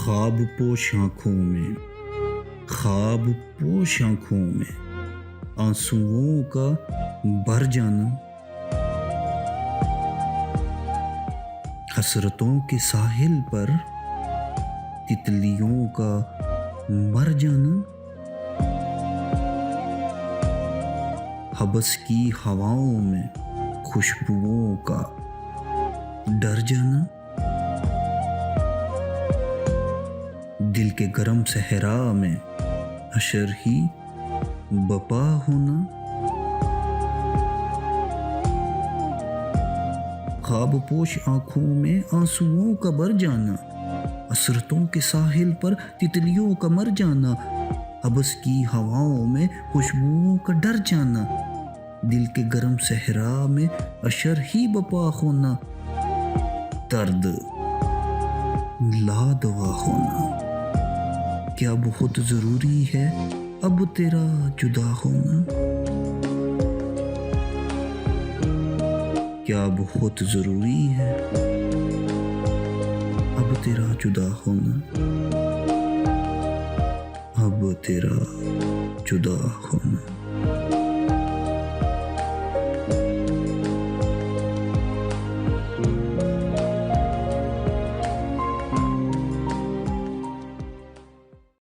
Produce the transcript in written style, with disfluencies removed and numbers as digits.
ख्वाब पोश आँखों में, ख्वाब पोश आँखों में आंसुओं का भर जाना, हसरतों के साहिल पर तितलियों का मर जाना, हबस की हवाओं में खुशबुओं का डर जाना, दिल के गरम सहरा में हशर ही बपा होना, ख्वाब पोश आँखों में आंसुओं का भर जाना, हसरतों के साहिल पर तितलियों का मर जाना, हबस की हवाओं में खुशबुओं का डर जाना, दिल के गरम सहरा में अशर ही बपा होना, दर्द लादवा होना। क्या बहुत ज़रूरी है अब तेरा जुदा होना, क्या बहुत ज़रूरी है अब तेरा जुदा होना, अब तेरा जुदा होना।